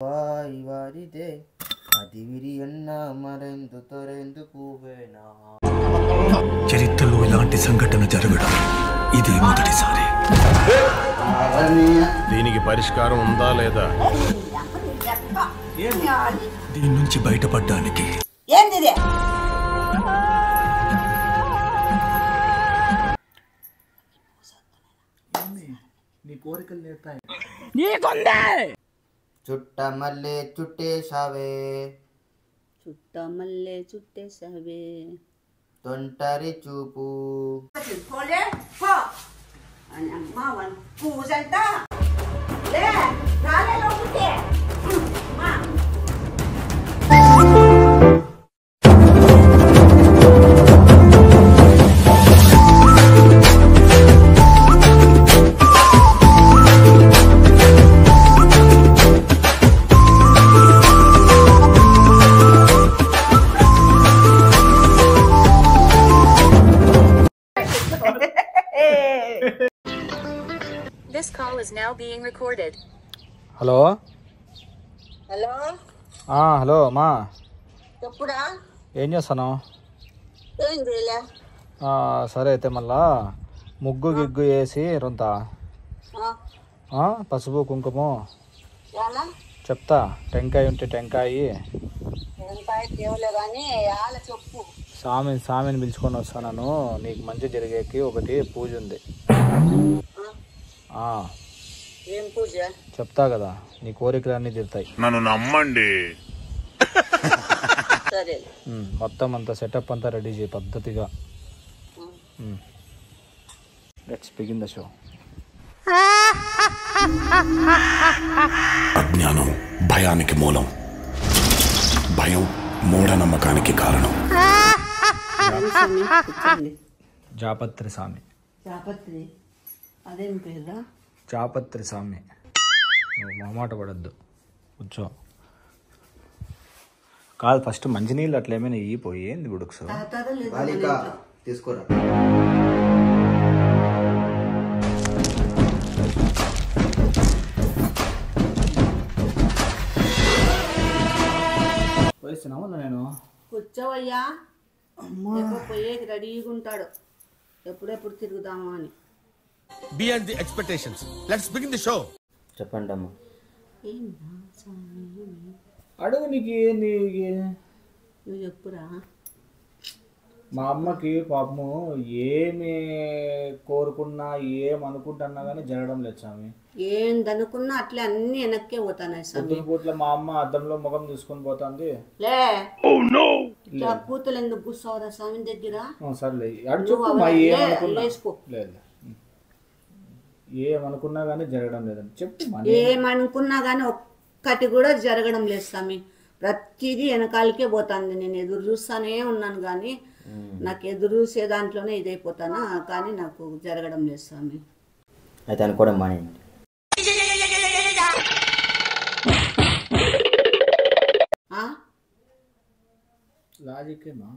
వారిదే అది విరియన్న మరెందు తొరెందుకు వేనా. చరిత్రలో ఇలాంటి సంఘటన జరగడం ఇది మొదటిసారి. దీనికి పరిష్కారం ఉందా లేదా? దీని నుంచి బయటపడడానికి నీ కోరికలు నేర్తాయి. చుట్టమల్లే చుట్టేశావే, చుట్టమల్లే చుట్టేశావే, తొంటరి చూపు అని అమ్మ వన్ పూజంట లే రాలే లోపలికి. This call is now being recorded. Hello hello hello అమ్మా, చెప్పుడా ఏం చేస్తాను? ఏం చేయలే. సరే అయితే మళ్ళా ముగ్గు గిగ్గు వేసి రొంత పసుపు కుంకుమ చెప్తా. టెంకాయ ఉంటే టెంకాయ కానీ చెప్పు. సామిని పిలుచుకొని వస్తాను. నీకు మంచి జరిగేకి ఒకటి పూజ ఉంది. ఏం పూజ? చెప్తా కదా, నీ కోరికలు అన్నీ తీరుతాయి. నన్ను నమ్మండి. సరే మొత్తం అంతా సెటప్ అంతా రెడీ చేయి పద్ధతిగా. Let's begin the show. అజ్ఞానం భయానికి మూలం, భయం మూఢనమ్మకానికి కారణం. జాపత్రి స్వామి. చాపత్రి అదేం పేరా? జాపత్రి స్వామి. నువ్వు మొహమాట పడద్దు, కూర్చో. కాదు, ఫస్ట్ మంచినీళ్ళు అట్లా ఏమైనా పోయి ఏంది బుడుక్స్ తీసుకోరా. పోయిస్తున్నావు నేను. కూర్చోవయ్యా, పోయేకి రెడీగా ఉంటాడు. ఎప్పుడెప్పుడు తిరుగుదామా అని. Beyond the expectations. Let's begin the show. చెప్పండి అమ్మా. అడుగు. నీకు నువ్వు చెప్పురా. మా అమ్మకి పాపము ఏమి కోరుకున్నా ఏమనుకుంటున్నా కానీ జరగడం లేదు స్వామి. ఏందనుకున్నా అట్లే అన్ని వెనక్కే పోతాయి స్వామి. పూట్ల మా అమ్మ అద్దంలో ముఖం తీసుకొని పోతుంది. లే కూతులు ఎందుకు కూర్చోవరా స్వామి దగ్గర? సర్లే లేసుకో. లేదు, ఏమనుకున్నా కానీ జరగడం లేదని చెప్పు. ఏమనుకున్నా కానీ ఒక్కటి కూడా జరగడం లేదు స్వామి. ప్రతిదీ వెనకాలకే పోతుంది. నేను ఎదురు చూస్తానే ఉన్నాను కానీ నాకు ఎదురు చూసే దాంట్లోనే ఇదైపోతానా, కానీ నాకు జరగడం లేదు స్వామి. అయితే అనుకోవడం మానేయండి. లాజిక్మా.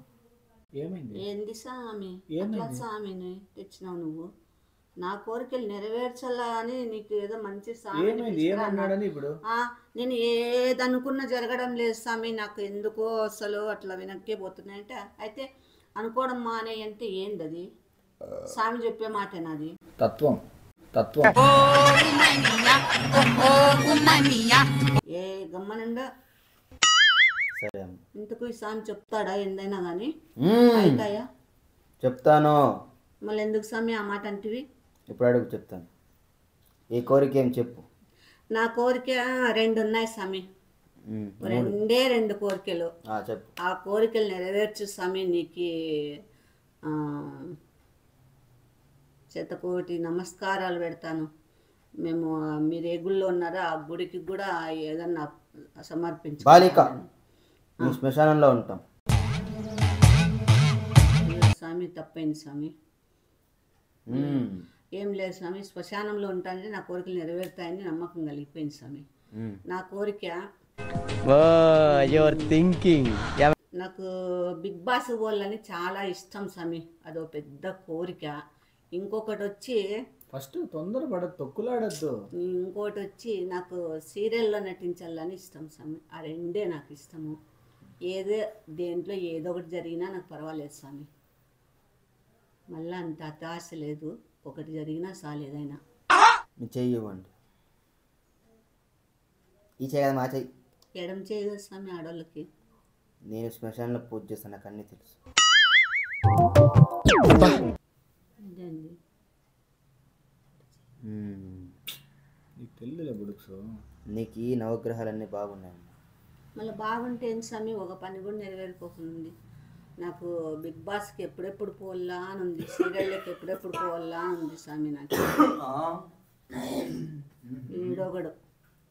ఏమైంది? ఏంది స్వామి అట్లా స్వామిని తెచ్చినావు నువ్వు? నా కోరికలు నెరవేర్చాలా అని నీకు ఏదో మంచి నేను ఏదనుకున్నా జరగడం లేదు స్వామి. నాకు ఎందుకో అసలు అట్లా వెనక్కే పోతున్నాయంటే, అయితే అనుకోవడం మానే అంటే ఏంది అది? స్వామి చెప్పే మాటేనాది? తత్వం. తత్వం ఏ గమ్మనుండ. సరే, ఇంతకు ఈ స్వామి చెప్తాడా ఏందైనా కానీ? అవుతాయా? చెప్తాను. మళ్ళీ ఎందుకు స్వామి ఆ మాట అంటివి? ఇప్పుడు అడుగు, చెప్తాను. ఈ కోరిక ఏం చెప్పు. నా కోరిక రెండు ఉన్నాయి స్వామి. రెండు కోరికలు. చెప్పు. ఆ కోరికలు నెరవేర్చు స్వామి. నీకు శతకోటి నమస్కారాలు పెడతాను. మేము మీరు ఏ గుళ్ళో ఉన్నారో ఆ గుడికి కూడా ఏదన్నా సమర్పించు. బాలిక, శ్మశానంలో ఉంటాం స్వామి. తప్పైంది స్వామి. ఏం లేదు స్వామి, శ్మశానంలో ఉంటానంటే నా కోరికలు నెరవేరుతాయని నమ్మకం కలిగిపోయింది స్వామి. నా కోరిక నాకు బిగ్ బాస్ వాళ్ళని చాలా ఇష్టం స్వామి. అదో పెద్ద కోరిక. ఇంకొకటి వచ్చి ఫస్ట్ తొందరపడద్దు, తొక్కులాడద్దు. ఇంకోటి వచ్చి నాకు సీరియల్లో నటించాలని ఇష్టం స్వామి. ఆ రెండే నాకు ఇష్టము. దేంట్లో ఏదో ఒకటి జరిగినా నాకు పర్వాలేదు స్వామి. మళ్ళీ అంత అత్యాశ లేదు, ఒకటి జరిగినా చాలు ఏదైనా. మీ చెయ్యి ఇవ్వండి. ఈ చెయ్యి కదా మా చెయ్యి. ఎడం చేయదు స్వామి ఆడవాళ్ళకి. నేను శ్మశానంలో పూజ చేస్తాను, నాకు అన్నీ తెలుసు. అదే అండి. నీకు తెలియదులే బుడుక్స్. నీకు ఈ నవగ్రహాలన్నీ బాగున్నాయమ్మా. మళ్ళీ బాగుంటే ఏంటి స్వామి, ఒక పని కూడా నెరవేరిపోతుంది. నాకు బిగ్ బాస్కి ఎప్పుడెప్పుడు పోవాలా అని ఉంది, సీరియల్లోకి ఎప్పుడెప్పుడు పోవాలా అని ఉంది స్వామి. నాకు ఈడొకడు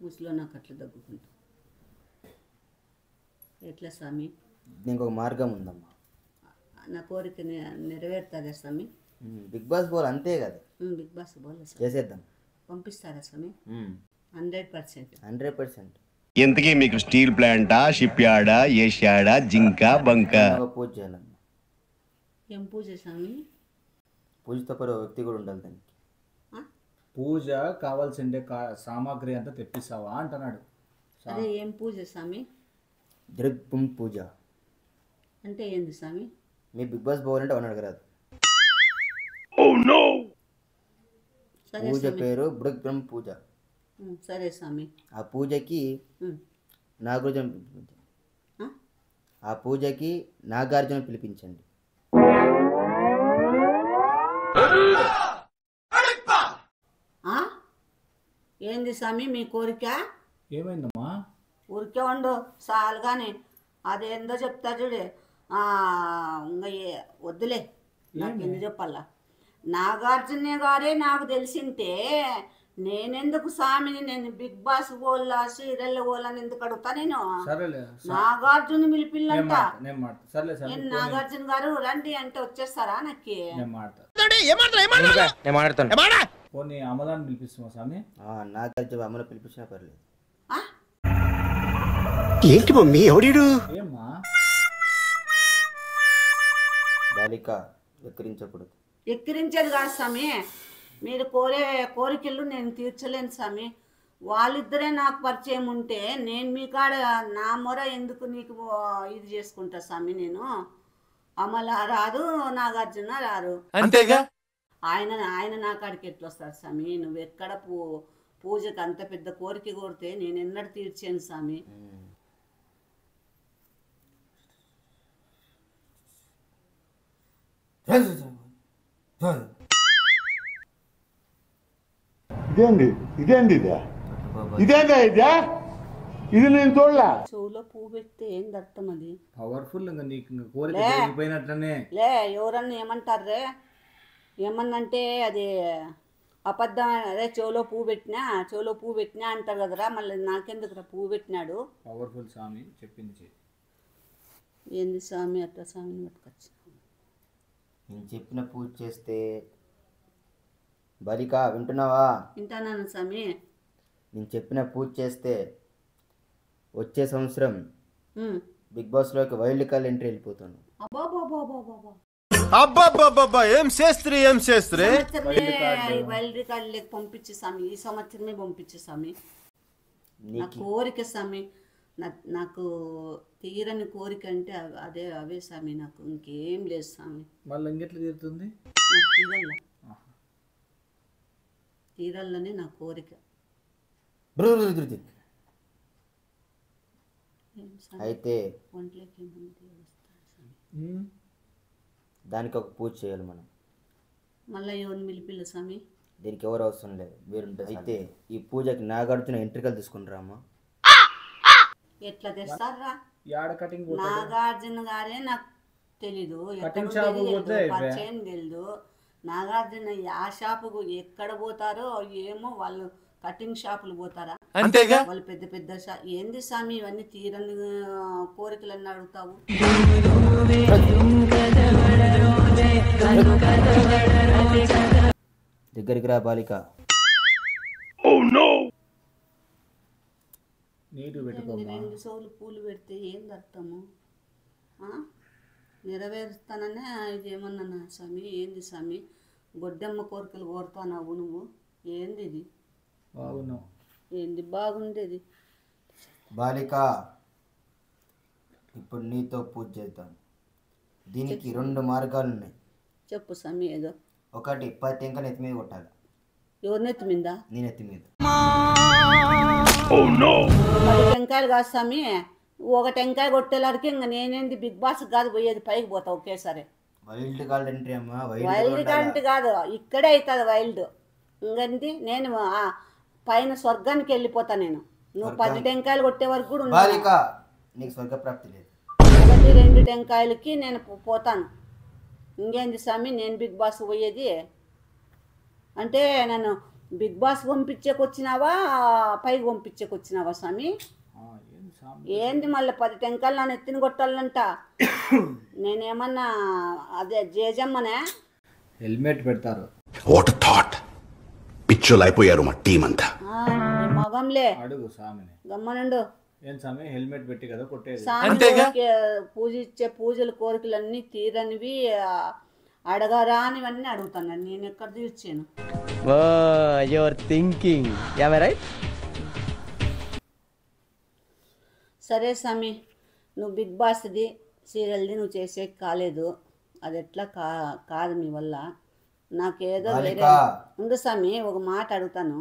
ముసలో నాకు అట్లా దగ్గుకుంటా. ఎట్లా స్వామి? దీనికి ఒక మార్గం ఉందమ్మా. నా కోరిక నెరవేరుతుందా స్వామి? బిగ్ బాస్ పోవాలి అంతే కదా. బిగ్ బాస్ పోలే స్వామి. చేసేద్దాం. పంపిస్తారా స్వామి? 100%. 100%. ఇంతకీ మీకు స్టీల్ ప్లాంటా, షిప్ యార్డా, ఏషియాడా, జింక, బంక? పూజ చేయాలమ్మా. ఏం పూజ స్వామి? పూజతో పాటు ఒక వ్యక్తి కూడా ఉండాలి దానికి. పూజ కావాల్సిండే సామాగ్రి అంతా తెప్పిస్తావా అంటున్నాడు. అదే ఏం పూజ స్వామి? దృగ్పం పూజ అంటే ఏంది స్వామి? మీ బిగ్ బాస్ పోవాలంటే వన్ అడగరాదు. పూజ పేరు దృగ్పం పూజ. సరే స్వామి. ఆ పూజకి నాగార్జున పిలిపించండి. ఏంది స్వామి మీ కోరిక? ఏమైందమ్మా? ఊరికే ఉండు చాలు కానీ అదేందో చెప్తా చూడే. ఇంకా వద్దులే, నాకు ఎందుకు చెప్పాలా. నాగార్జున గారే నాకు తెలిసింటే నేనెందుకు స్వామిని, నేను బిగ్ బాస్ పోలా సీరియల్ పోలని ఎందుకు అడుగుతా? నేను నాగార్జున పిలిపిల్లంట. నేను నాగార్జున గారు రండి అంటే వచ్చేస్తారా? నాకు అమలాన్ని పిలిపిస్తున్నా స్వామి. నాగార్జున అమలు పిలిపించినా పర్లేదు. ఏంటి మమ్మీ ఎవడీడు? ఏమ్మా? బాలిక ఎక్కిరించకూడదు. ఎక్కిరించేది కాదు స్వామి, మీరు కోరికలు నేను తీర్చలేను స్వామి. వాళ్ళిద్దరే నాకు పరిచయం ఉంటే నేను మీ కాడ నా మొర ఎందుకు నీకు ఇది చేసుకుంటా స్వామి. నేను అమల రాదు, నాగార్జున రారు, అంతేగా. ఆయన నా కాడికి ఎట్లా వస్తారు స్వామి? నువ్వు ఎక్కడ పూజకు అంత పెద్ద కోరిక కోరితే నేను ఎన్నడూ తీర్చాను స్వామి. ఇది నేను చూడలే. చెవులో పువ్వు పెడితే ఏంది అర్థం? అది పవర్ఫుల్. నీకు కోరిక జరిగిపోయినట్లనే. ఎవరన్నా ఏమంటారే? ఏమన్నంటే అది అబద్ధం. అదే చెవులో పువ్వు పెట్టినా అంటారు కదరా. మళ్ళీ నాకెందుకురా పువ్వు పెట్టినాడు? పవర్ఫుల్ స్వామి చెప్పింది. ఏంది స్వామి అట్లా స్వామిని పట్టుకొచ్చి నేను చెప్పిన పూజ చేస్తే. బాలిక వింటున్నావా? వింటాను స్వామి. నేను చెప్పిన పూజ చేస్తే వచ్చే సంవత్సరం బిగ్ బాస్లోకి వైల్డ్ కార్డ్ ఎంట్రీ వెళ్ళిపోతాను. వైల్డ్ రికార్డ్ లేక పంపించే స్వామి, ఈ సంవత్సరమే పంపించే స్వామి. నా కోరిక స్వామి, నాకు తీరని కోరిక అంటే అవే స్వామి. నాకు ఇంకేం లేదు స్వామి. మళ్ళీ ఇంకెట్లా తీరుతుంది? నాకు తీరల్లోనే నా కోరిక. అయితే దానికి ఒక పూజ చేయాలి మనం. మళ్ళీ ఎవరిని పిలిపిల్ల స్వామి? దీనికి ఎవరు అవసరం లేదు, మీరుంటే. అయితే ఈ పూజకి నాగార్జున ఎంట్రికలు తీసుకుని రామా. ఎట్లా తెస్తారా? కటింగ్ నాగార్జున గారే నాకు తెలీదు, పరిచయం తెలీదు. నాగార్జున ఆ షాపుకు ఎక్కడ పోతారో ఏమో. వాళ్ళు కటింగ్ షాపులు పోతారా? అంతేగా. వాళ్ళు పెద్ద పెద్ద ఏంది స్వామి ఇవన్నీ తీరని కోరికలన్నీ అడుగుతావు? దగ్గరికి రా బాలిక. రెండు సోలు పూలు పెడితే ఏంది అర్థము? నెరవేరుస్తాననే ఇది ఏమన్నా స్వామి? ఏంది స్వామి? గొడ్డెమ్మ కోరికలు కోరుతావు నువ్వు? ఏంది ఇది? బాగున్నావు. ఏంది బాగుండేది? బాలిక, ఇప్పుడు నీతో పూజ చేద్దాం. దీనికి 2 మార్గాలు ఉన్నాయి. చెప్పు స్వామి. ఏదో ఒకటి 10 టెంకాయలు ఎత్తి మీద కొట్టాలి. ఎవరి నెత్తి మీద? నేను ఎత్తి మీద. 10 టెంకాయలు కాదు స్వామి. ఒక టెంకాయ కొట్టేలాడికి ఇంకా నేనేంది బిగ్ బాస్ కాదు పోయేది, పైకి పోతా ఒకేసారి. వైల్డ్ కార్డ్ ఎంట్రీ అమ్మా. వైల్డ్ కంటే కాదు, ఇక్కడే అవుతుంది వైల్డ్. ఇంకంది నేను పైన స్వర్గానికి వెళ్ళిపోతా నేను. నువ్వు 10 టెంకాయలు కొట్టే వరకు కూడా బాలిక, నీకు స్వర్గ ప్రాప్తి లేదు. 1-2 టెంకాయలకి నేను పోతాను. ఇంకేంది స్వామి నేను బిగ్ బాస్ పోయేది? అంటే నన్ను బిగ్ బాస్ పంపించేకొచ్చినావా, పైకి పంపించేకొచ్చినావా స్వామి? ఏంది మళ్ళీ 10 టెంకాయలు నన్ను ఎత్తిన కొట్టాలంట? నేనేమన్నా అదే జేజమ్మనే? హెల్మెట్ పెడతారు. వాట్ థాట్, పిచ్చోలు అయిపోయారు మా టీం అంతా. మగంలే అడుగు స్వామిని. గమ్మనుండు. ఏం స్వామి హెల్మెట్ పెట్టి కదా కొట్టేది? స్వామి పూజించే పూజలు కోరికలన్నీ తీరనివి, అడగరానివన్నీ అడుగుతాను. నేను ఎక్కడ తీర్చాను? సరే స్వామి, నువ్వు బిగ్ బాస్ది సీరియల్ది నువ్వు చేసే కాలేదు. అది ఎట్లా కాదు మీ వల్ల. నాకేదో వేరే ఉంది స్వామి. ఒక మాట అడుగుతాను.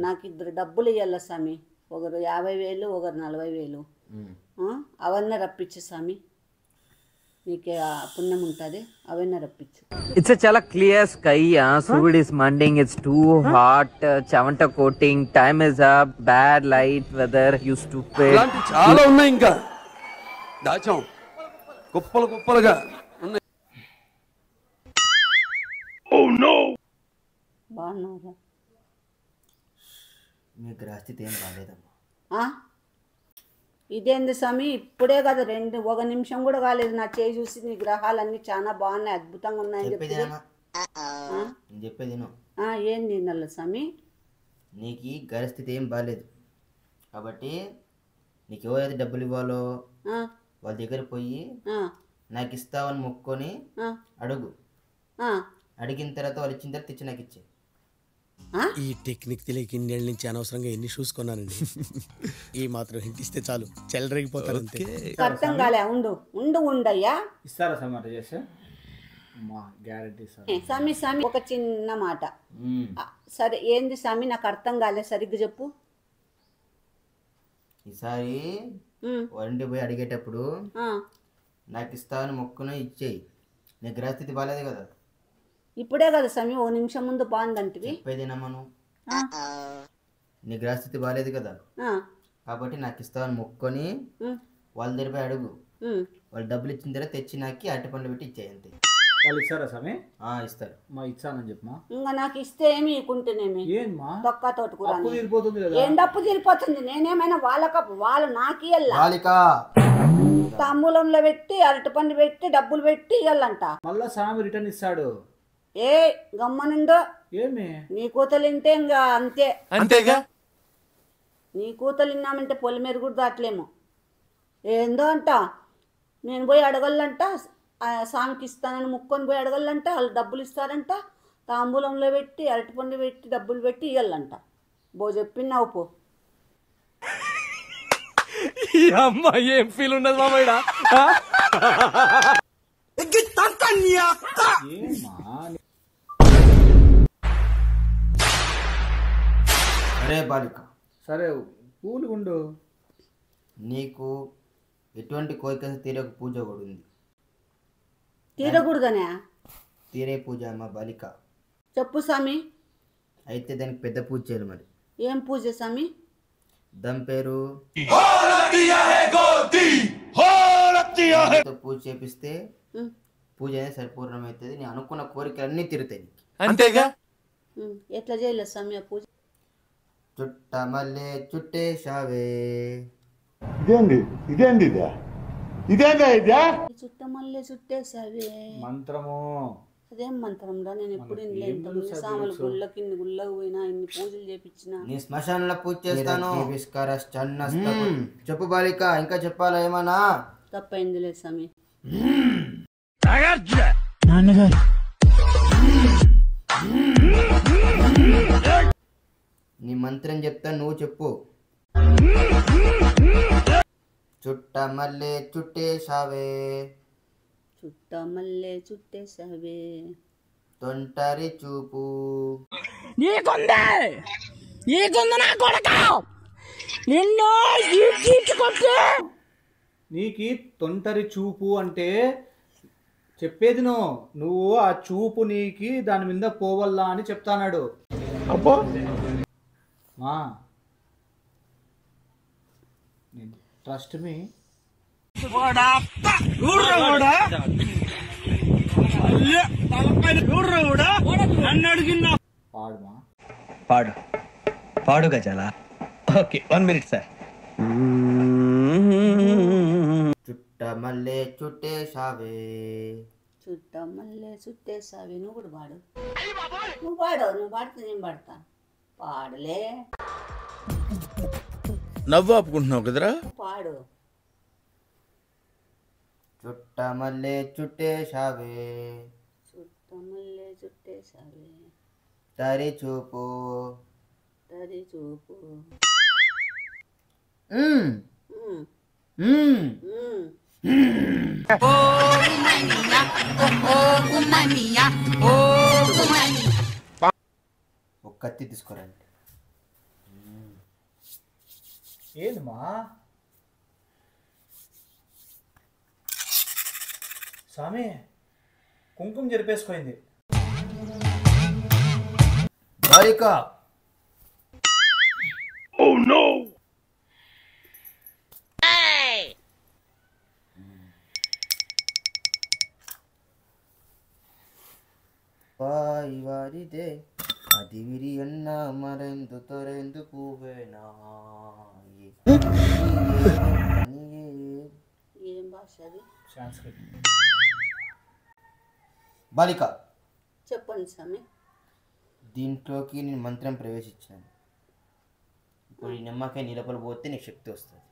నాకు 2 డబ్బులు ఇవ్వాల స్వామి. ఒకరు 50,000, ఒకరు 40,000. అవన్నీ రప్పించు స్వామి, నీకే పుణ్యం ఉంటుంది. అవన్నీ రప్పించు. It's a chala clear sky. Sud is manding. It's too hot. Chavanta coating. Time is up. Bad light weather. You stupid. చాలా ఉన్నాయి ఇంకా దాచాం కుప్పలు కుప్పలుగా ఉన్నాయి. బాగున్నారా? మీ గ్రహస్థితి ఏం కాలేదమ్మా. ఇదేంది స్వామి? ఇప్పుడే కదా 1 నిమిషం కూడా కాలేదు నా చేయి చూసి నీ గ్రహాలన్నీ చాలా బాగున్నాయి, అద్భుతంగా ఉన్నాయని చెప్పి. నేను చెప్పేది ఏంది నల్ల స్వామి? నీకు గ్రహస్థితి ఏం బాగాలేదు కాబట్టి నీకు ఎవరైతే డబ్బులు ఇవ్వాలో వాళ్ళ దగ్గర పోయి నాకు ఇస్తావని మొక్కుకొని అడుగు. అడిగిన తర్వాత వాళ్ళు ఇచ్చిన తర్వాత తెచ్చి నాకు ఇచ్చే. ఈ టెక్నిక్ తెలియక ఇన్నేళ్ళ నుంచి అనవసరంగా ఎన్ని చూసుకున్నానండి. ఈ మాత్రం హింట్ ఇస్తే చాలు చెలరేగిపోతారు. అర్థం కాలే. ఉండయ్యా. ఇస్తారా స్వామి అట్లా చేస్తే? గ్యారెంటీ స్వామి. స్వామి ఒక చిన్న మాట. సరే ఏంది స్వామి? నాకు అర్థం కాలే, సరిగ్గా చెప్పు. ఈసారి వారింటి పోయి అడిగేటప్పుడు నాకు ఇస్తావని మొక్కును ఇచ్చేయి. నీ గ్రహస్థితి బాగాలేదు కదా. ఇప్పుడే కదా స్వామి 1 నిమిషం ముందు బాగుందంటివి. చెప్పేదేనమ్మా, నీ గ్రహస్థితి బాగాలేదు కదా కాబట్టి నాకు ఇస్తావని మొక్కుని వాళ్ళ దగ్గర పోయి అడుగు. వాళ్ళు డబ్బులు ఇచ్చిన తర్వాత తెచ్చి నాకు అరటి పండ్లు పెట్టి ఇచ్చేయి అంతే. వాళ్ళు ఇస్తారా స్వామి? ఇస్తారు. ఇచ్చానని చెప్పమా. ఇంకా నాకు ఇస్తే ఏమి ఇకుంటేనేమి తొక్క తోటకూర ఏం డప్పు తీరిపోతుంది. నేనేమైనా వాళ్ళు నాకు ఇవ్వాల. తాంబూలంలో పెట్టి అరటిపండు పెట్టి డబ్బులు పెట్టి ఇవ్వాలంట. మళ్ళా స్వామి రిటర్న్ ఇస్తాడు. గమ్మనుండో. ఏమి నీ కూతలు వింటే ఇంకా అంతే. అంతేగా. నీ కూతలు విన్నామంటే పొలిమేర కూడా దాట్లేము. ఏందో అంట నేను పోయి అడగలంట. స్వామికి ఇస్తానని ముక్కొని పోయి అడగలంట. వాళ్ళు డబ్బులు ఇస్తారంట. తాంబూలంలో పెట్టి అరటిపండు పెట్టి డబ్బులు పెట్టి ఇవ్వాలంట. చెప్పినావు పో. అమ్మాయి ఏం ఫీల్ ఉండదు మామయ్య. సరే బాలిక, సరే కూలుగుండు. నీకు ఎటువంటి కోరిక తీరక పూజ కూడా ఉంది. తీరకూడదనే? తీరే పూజ అమ్మ బాలిక. చెప్పు స్వామి. అయితే దానికి పెద్ద పూజ చేయాలి. మరి ఏం పూజ స్వామి? దాని పేరు పూజ చేపిస్తే పూజ అనేది సరిపూర్ణమవుతుంది. నేను అనుకున్న కోరికలన్నీ తీరుతాయి. అంతేగా. ఎట్లా చేయలేదు స్వామి ఆ పూజ? చుట్ట మల్లె చుట్టేశావే. చుట్ట మల్లె చుట్టేసావే మంత్రము. అదేం మంత్రం రా? నేను ఎప్పుడు ఇంట్లో సాముల గుళ్ళకి ఇన్ని గుళ్ళకి పోయినా, ఇన్ని పూజలు చేపించిన. నీ శ్మశానంలో పూజ చేస్తాను. చెప్పు బాలిక, ఇంకా చెప్పాలా ఏమన్నా? తప్పైంది లేదు స్వామి. నీ మంత్రం చెప్తా, నువ్వు చెప్పు. చుట్ట మల్లె చుట్టేసావే, చుట్ట మల్లె చుట్టేసావే, తొంటరి చూపు. నీకి తొంటరి చూపు అంటే చెప్పేది నువ్వు ఆ చూపు నీకి దాని మీద పోవల్లా అని చెప్తానాడు. అబ్బా ట్రస్ట్ మీ. పాడుమా, పాడు గజాల. Okay 1 minute sir. చుట్ట మల్లె చుట్టేసావే, చుట్ట మల్లె చుట్టేసావే. నువ్వు కూడా పాడు. నువ్వు పాడితే నేను పాడతాను. పాడలే, నవ్వు ఆపుకుంటున్నావు కదరా. పాడు. చుట్ట మల్లె చుట్టేసావే, చుట్ట మల్లె చుట్టేసావే, తరి చూపు. తరి చూపు. ఒక కత్తి తీసుకురండి. ఏందమ్మా స్వామి, కుంకుమ జరిపేసుకుంది. బాలిక, ಪಾಯಿವಾರಿದೆ ಅದಿವಿರಿಯನ್ನ ಮರೆಂದು ತೊರೆಂದು ಪೂವೆನಾ. ఏం భాష అది? సంస్కృత్. బాలిక, చెప్పండి స్వామి. దీంట్లోకి నేను మంత్రం ప్రవేశించాను. ఇప్పుడు ఈ నిమ్మకాయ నిలపలు పోతే నీకు శక్తి వస్తుంది.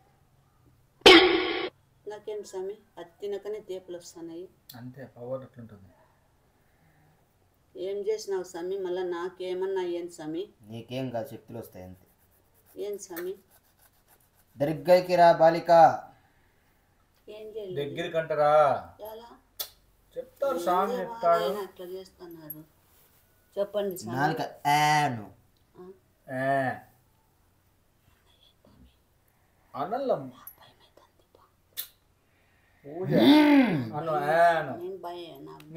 నాకేం స్వామి, అది తినకనే తేపులు వస్తున్నాయి. అంతే, పవర్ అట్లుంటుంది. ఏం చేసినావు స్వామి? మళ్ళీ నాకేమన్నా ఏం స్వామి? నీకేం కాదు, శక్తులు వస్తాయి అంతే. ఏం స్వామి? దగ్గరికి రా బాలిక. ఏం చేయాలి? దగ్గరికి అంటారా? ఎలా చెప్తారు స్వామి, చెప్తాడు. అట్లా చేస్తున్నారు. చెప్పండి స్వామి. నాలుక ఆను అనల్లం పూజ అను ఆను.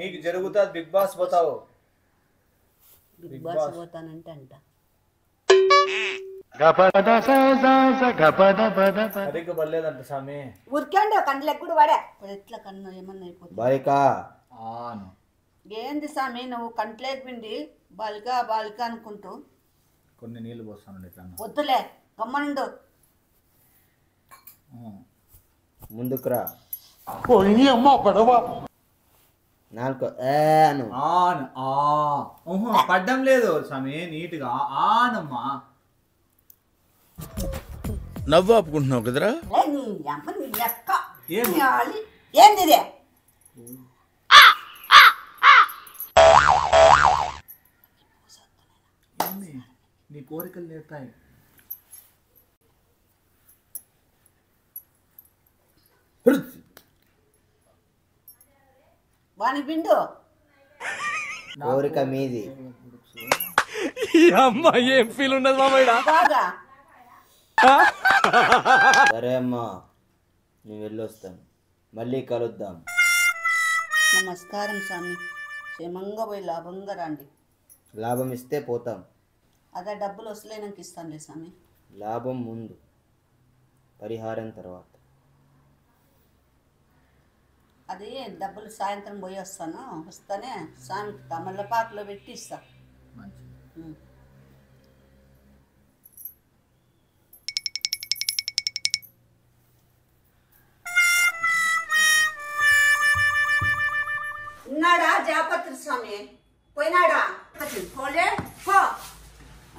నీకు జరుగుతుంది. బిగ్ బాస్ పోతావు. బిగ్ బాస్ పోతానంటే అంట. సరిగ్గా పర్లేదంట స్వామి. ఉరికండి కండ్లకు కూడా వాడా. ఎట్లా కన్ను ఏమన్నా అయిపోతుంది. బాలిక ఆను. ఏంది స్వామి నువ్వు కంట్లేకి పిండి బాలిక బాలిక అనుకుంటూ? కొన్ని నీళ్ళు పోస్తాను ఇట్లా. వద్దులే, గమ్మనుండు. ముందుకు రా. నాలుక ఆను. ఆను. పడ్డం లేదు స్వామి, నీట్గా ఆనమ్మా. నవ్వు ఆపుకుంటున్నావు కదరా. ఏంది ఇదే? నీ కోరికలు నేర్తాయి. వాని పిండు. కోరిక మీది. అమ్మ ఏం ఫీల్ ఉన్నది మామయ్య. బాగా సరే అమ్మా, నేను వెళ్ళొస్తాను. మళ్ళీ కలుద్దాం. నమస్కారం స్వామి. క్షేమంగా పోయి లాభంగా రండి. లాభం ఇస్తే పోతాం. అదే డబ్బులు వస్తలే నాకు ఇస్తానులే స్వామి. లాభం ముందు, పరిహారం తర్వాత. అది డబ్బులు సాయంత్రం పోయి వస్తాను. వస్తానే స్వామికి తమలపాకులో పెట్టి ఇస్తా. ఉన్నాడా జాపత్రి స్వామి? పోయినాడా? పోలే పో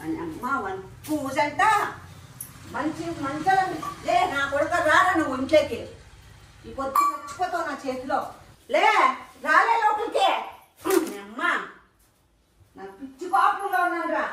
అని అమ్మ పూజ అంట. మంచి మంచం లే నా కొడుక రారా నువ్వు ఇంట్లోకి. ఈ పొద్దు చచ్చిపోతావు నా చేతిలో. లే రాలే లోపలికే. అమ్మ నా పిచ్చి కాపులో ఉన్నాను రా.